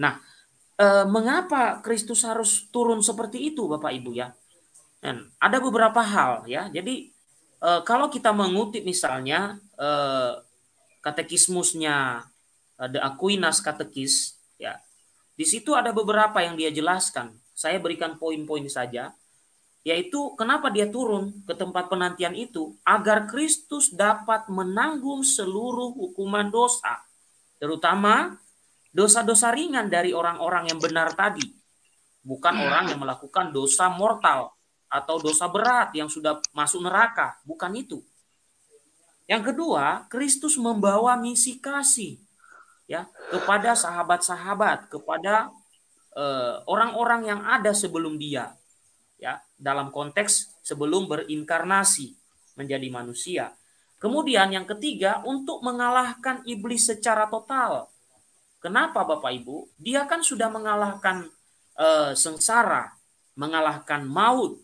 Nah, mengapa Kristus harus turun seperti itu, Bapak Ibu ya? Dan ada beberapa hal ya. Jadi kalau kita mengutip misalnya katekismusnya The Aquinas Katekis ya, di situ ada beberapa yang dia jelaskan. Saya berikan poin-poin saja, yaitu kenapa dia turun ke tempat penantian itu agar Kristus dapat menanggung seluruh hukuman dosa, terutama dosa-dosa ringan dari orang-orang yang benar tadi, bukan orang yang melakukan dosa mortal atau dosa berat yang sudah masuk neraka, bukan itu. Yang kedua, Kristus membawa misi kasih ya kepada sahabat-sahabat, kepada orang-orang yang ada sebelum dia, ya, dalam konteks sebelum berinkarnasi menjadi manusia. Kemudian yang ketiga, untuk mengalahkan iblis secara total. Kenapa Bapak Ibu? Dia kan sudah mengalahkan sengsara, mengalahkan maut,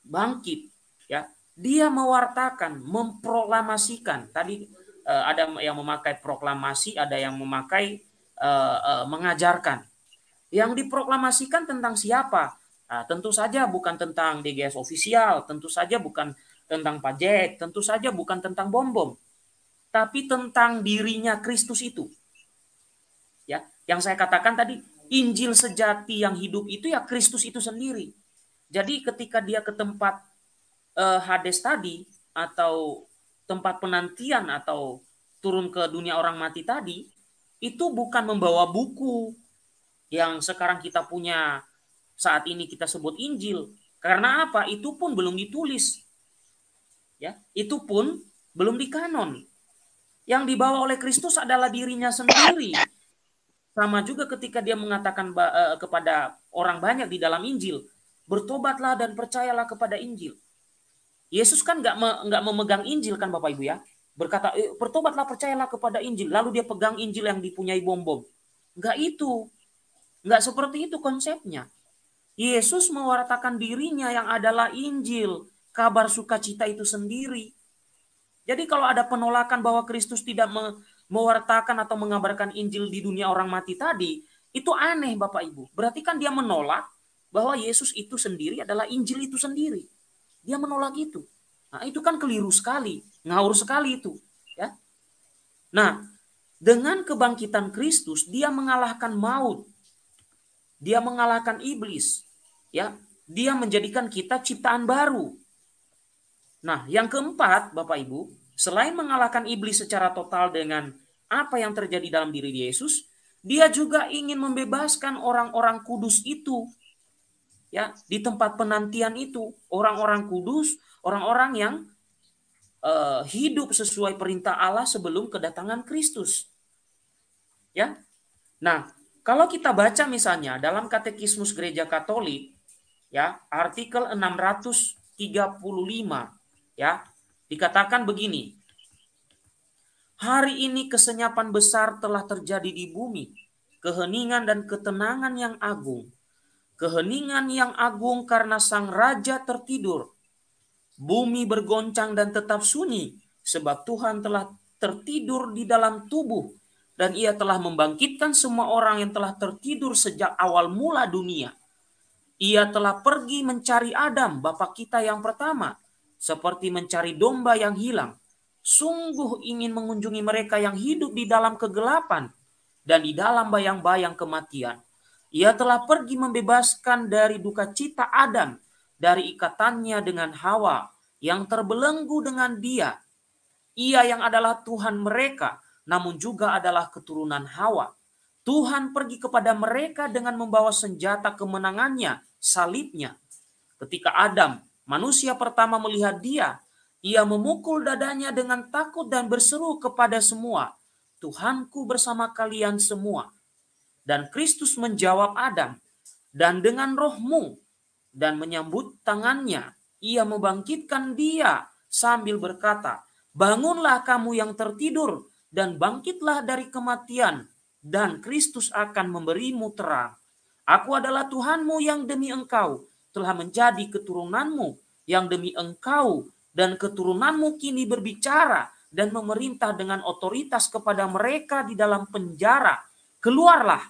bangkit, ya. Dia mewartakan, memproklamasikan. Tadi ada yang memakai proklamasi, ada yang memakai mengajarkan. Yang diproklamasikan tentang siapa? Nah, tentu saja bukan tentang DGS ofisial, tentu saja bukan tentang pajak, tentu saja bukan tentang bom-bom, tapi tentang dirinya Kristus itu. Ya, yang saya katakan tadi, Injil sejati yang hidup itu ya Kristus itu sendiri. Jadi ketika dia ke tempat Hades tadi, atau tempat penantian, atau turun ke dunia orang mati tadi, itu bukan membawa buku yang sekarang kita punya saat ini kita sebut Injil. Karena apa? Itu pun belum ditulis. Ya, itu pun belum dikanon. Yang dibawa oleh Kristus adalah dirinya sendiri. Sama juga ketika dia mengatakan kepada orang banyak di dalam Injil, bertobatlah dan percayalah kepada Injil. Yesus kan nggak memegang Injil kan Bapak Ibu ya, berkata bertobatlah percayalah kepada Injil, lalu dia pegang Injil yang dipunyai bom-bom. Nggak itu, nggak seperti itu konsepnya. Yesus mewartakan dirinya yang adalah Injil, kabar sukacita itu sendiri. Jadi kalau ada penolakan bahwa Kristus tidak mewartakan atau mengabarkan Injil di dunia orang mati tadi, itu aneh Bapak Ibu. Berarti kan dia menolak bahwa Yesus itu sendiri adalah Injil itu sendiri. Dia menolak itu. Nah, itu kan keliru sekali, ngawur sekali itu, ya. Nah, dengan kebangkitan Kristus, dia mengalahkan maut. Dia mengalahkan iblis, ya. Dia menjadikan kita ciptaan baru. Nah, yang keempat, Bapak Ibu, selain mengalahkan iblis secara total dengan apa yang terjadi dalam diri Yesus, dia juga ingin membebaskan orang-orang kudus itu, ya, di tempat penantian itu, orang-orang kudus, orang-orang yang hidup sesuai perintah Allah sebelum kedatangan Kristus. Ya. Nah, kalau kita baca misalnya dalam Katekismus Gereja Katolik, ya, artikel 635, ya, dikatakan begini. Hari ini kesenyapan besar telah terjadi di bumi, keheningan dan ketenangan yang agung. Keheningan yang agung karena sang raja tertidur. Bumi bergoncang dan tetap sunyi, sebab Tuhan telah tertidur di dalam tubuh, dan ia telah membangkitkan semua orang yang telah tertidur sejak awal mula dunia. Ia telah pergi mencari Adam, bapa kita yang pertama, seperti mencari domba yang hilang. Sungguh ingin mengunjungi mereka yang hidup di dalam kegelapan dan di dalam bayang-bayang kematian. Ia telah pergi membebaskan dari duka cita Adam, dari ikatannya dengan Hawa yang terbelenggu dengan dia. Ia yang adalah Tuhan mereka, namun juga adalah keturunan Hawa. Tuhan pergi kepada mereka dengan membawa senjata kemenangannya, salibnya. Ketika Adam, manusia pertama, melihat dia, ia memukul dadanya dengan takut dan berseru kepada semua, Tuhanku bersama kalian semua. Dan Kristus menjawab Adam, dan dengan rohmu, dan menyambut tangannya, ia membangkitkan dia sambil berkata, bangunlah kamu yang tertidur, dan bangkitlah dari kematian, dan Kristus akan memberimu terang. Aku adalah Tuhanmu yang demi engkau telah menjadi keturunanmu, yang demi engkau dan keturunanmu kini berbicara dan memerintah dengan otoritas kepada mereka di dalam penjara. Keluarlah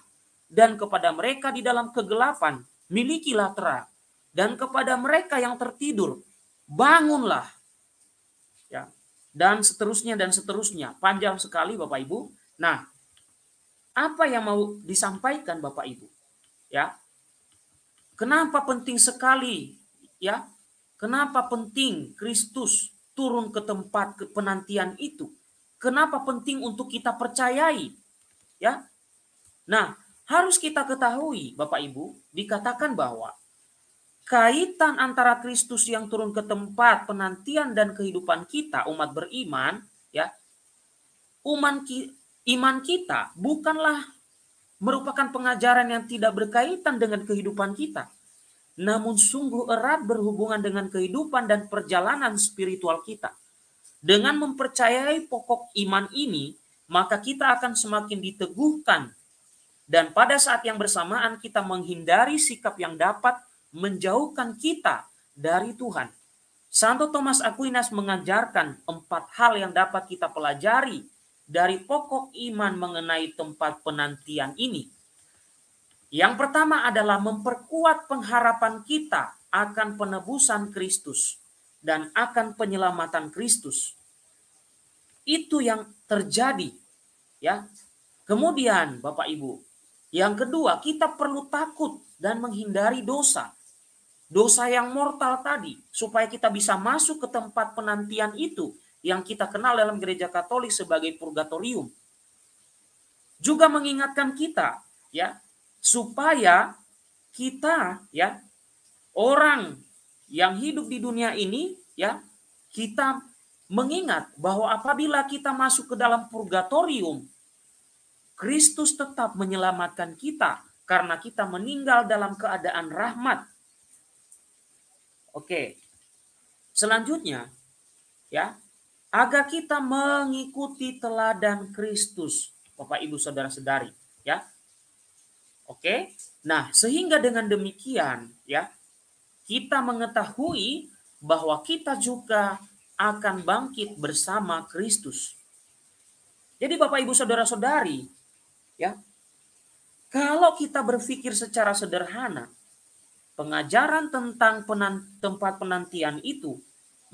Dan kepada mereka di dalam kegelapan, milikilah terang. Dan kepada mereka yang tertidur, bangunlah. Ya. Dan seterusnya. Panjang sekali Bapak Ibu. Nah, apa yang mau disampaikan Bapak Ibu? Ya. Kenapa penting sekali, ya? Kenapa penting Kristus turun ke tempat penantian itu? Kenapa penting untuk kita percayai? Ya. Nah, harus kita ketahui Bapak Ibu, dikatakan bahwa kaitan antara Kristus yang turun ke tempat penantian dan kehidupan kita umat beriman, ya. Iman kita bukanlah merupakan pengajaran yang tidak berkaitan dengan kehidupan kita, namun sungguh erat berhubungan dengan kehidupan dan perjalanan spiritual kita. Dengan mempercayai pokok iman ini, maka kita akan semakin diteguhkan, dan pada saat yang bersamaan kita menghindari sikap yang dapat menjauhkan kita dari Tuhan. Santo Thomas Aquinas mengajarkan 4 hal yang dapat kita pelajari dari pokok iman mengenai tempat penantian ini. Yang pertama adalah memperkuat pengharapan kita akan penebusan Kristus dan akan penyelamatan Kristus. Itu yang terjadi, ya. Kemudian Bapak Ibu, yang kedua, kita perlu takut dan menghindari dosa. Dosa yang mortal tadi, supaya kita bisa masuk ke tempat penantian itu yang kita kenal dalam gereja Katolik sebagai purgatorium. Juga mengingatkan kita, ya, supaya kita, ya, orang yang hidup di dunia ini, ya, kita mengingat bahwa apabila kita masuk ke dalam purgatorium, Kristus tetap menyelamatkan kita karena kita meninggal dalam keadaan rahmat. Oke. Selanjutnya, ya, agar kita mengikuti teladan Kristus, Bapak Ibu Saudara-saudari, ya. Oke. Nah, sehingga dengan demikian, ya, kita mengetahui bahwa kita juga akan bangkit bersama Kristus. Jadi Bapak Ibu Saudara-saudari, ya, kalau kita berpikir secara sederhana, pengajaran tentang tempat penantian itu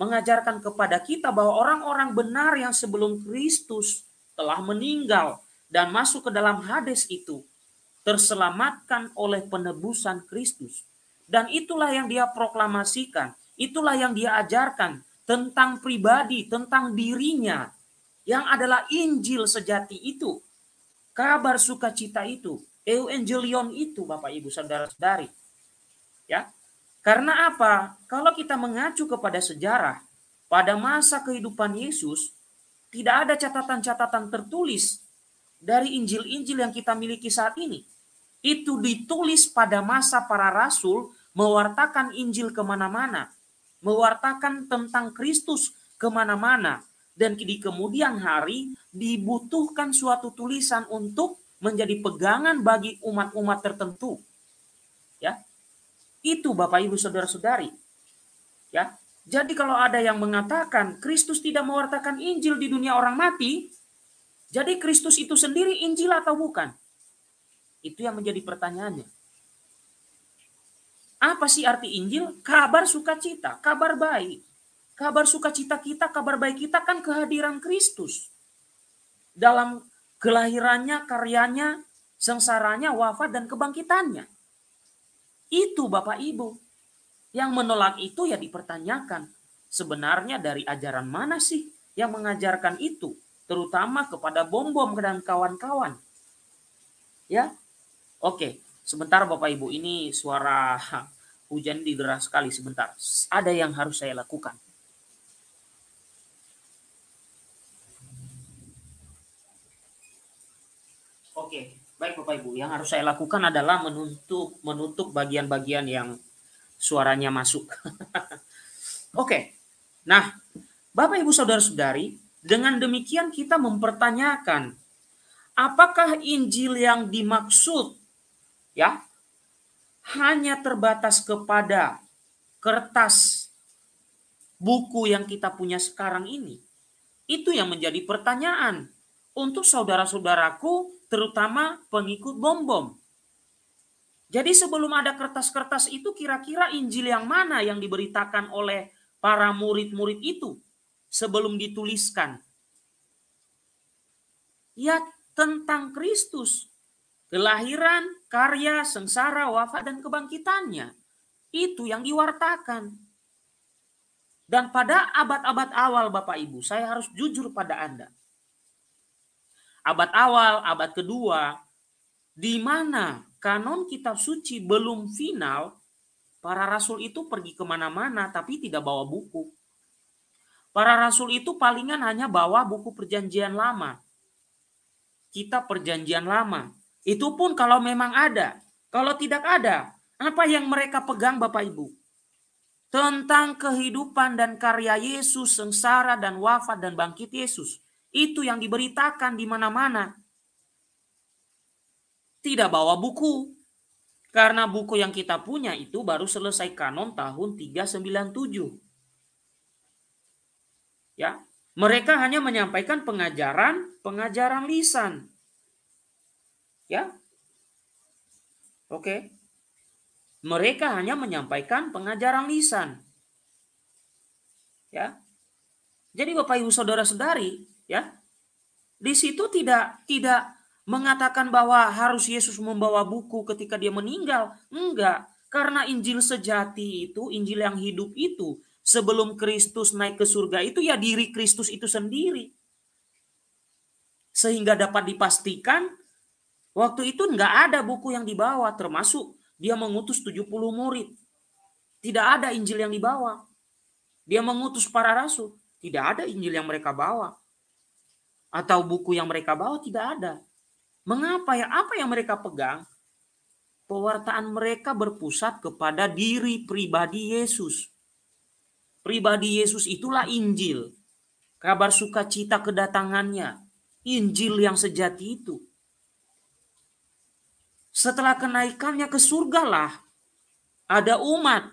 mengajarkan kepada kita bahwa orang-orang benar yang sebelum Kristus telah meninggal dan masuk ke dalam Hades itu terselamatkan oleh penebusan Kristus. Dan itulah yang dia proklamasikan, itulah yang dia ajarkan tentang pribadi, tentang dirinya, yang adalah Injil sejati itu, kabar sukacita itu, Evangelion itu, Bapak Ibu Saudara-saudari. Ya. Karena apa? Kalau kita mengacu kepada sejarah, pada masa kehidupan Yesus, tidak ada catatan-catatan tertulis dari Injil-Injil yang kita miliki saat ini. Itu ditulis pada masa para rasul mewartakan Injil kemana-mana, mewartakan tentang Kristus kemana-mana, dan di kemudian hari dibutuhkan suatu tulisan untuk menjadi pegangan bagi umat-umat tertentu. Ya. Itu Bapak Ibu Saudara-saudari. Ya. Jadi kalau ada yang mengatakan Kristus tidak mewartakan Injil di dunia orang mati, jadi Kristus itu sendiri Injil atau bukan? Itu yang menjadi pertanyaannya. Apa sih arti Injil? Kabar sukacita, kabar baik. Kabar sukacita kita, kabar baik kita kan kehadiran Kristus. Dalam kelahirannya, karyanya, sengsaranya, wafat, dan kebangkitannya. Itu Bapak Ibu. Yang menolak itu ya dipertanyakan. Sebenarnya dari ajaran mana sih yang mengajarkan itu? Terutama kepada Bom-Bom dan kawan-kawan. Ya. Oke. Sebentar Bapak Ibu. Ini suara hujan dideras sekali sebentar. Ada yang harus saya lakukan. Oke. Baik Bapak Ibu, yang harus saya lakukan adalah menutup bagian-bagian yang suaranya masuk. Oke. Nah, Bapak Ibu Saudara-saudari, dengan demikian kita mempertanyakan apakah Injil yang dimaksud, ya, hanya terbatas kepada kertas buku yang kita punya sekarang ini? Itu yang menjadi pertanyaan untuk saudara-saudaraku, terutama pengikut Bom-Bom. Jadi sebelum ada kertas-kertas itu, kira-kira Injil yang mana yang diberitakan oleh para murid-murid itu sebelum dituliskan? Ya, tentang Kristus. Kelahiran, karya, sengsara, wafat, dan kebangkitannya. Itu yang diwartakan. Dan pada abad-abad awal, Bapak Ibu, saya harus jujur pada Anda. Abad awal, abad kedua, di mana kanon kitab suci belum final, para rasul itu pergi kemana-mana tapi tidak bawa buku. Para rasul itu palingan hanya bawa buku perjanjian lama. Kitab perjanjian lama. Itu pun kalau memang ada. Kalau tidak ada, apa yang mereka pegang Bapak Ibu? Tentang kehidupan dan karya Yesus, sengsara dan wafat dan bangkit Yesus. Itu yang diberitakan di mana-mana. Tidak bawa buku. Karena buku yang kita punya itu baru selesai kanon tahun 397. Ya, mereka hanya menyampaikan pengajaran lisan. Ya. Oke. Mereka hanya menyampaikan pengajaran lisan. Ya. Jadi Bapak Ibu Saudara-saudari, ya. Di situ tidak mengatakan bahwa harus Yesus membawa buku ketika dia meninggal. Enggak. Karena Injil sejati itu, Injil yang hidup itu, sebelum Kristus naik ke surga itu ya diri Kristus itu sendiri. Sehingga dapat dipastikan waktu itu enggak ada buku yang dibawa, termasuk dia mengutus 70 murid. Tidak ada Injil yang dibawa. Dia mengutus para rasul. Tidak ada Injil yang mereka bawa. Atau buku yang mereka bawa tidak ada. Mengapa ya? Apa yang mereka pegang? Pewartaan mereka berpusat kepada diri pribadi Yesus. Pribadi Yesus itulah Injil. Kabar sukacita kedatangannya. Injil yang sejati itu. Setelah kenaikannya ke surgalah, ada umat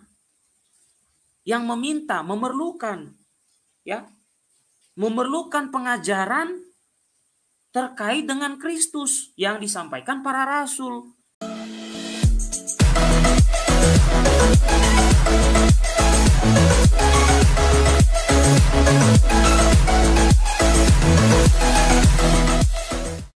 yang memerlukan pengajaran terkait dengan Kristus yang disampaikan para rasul.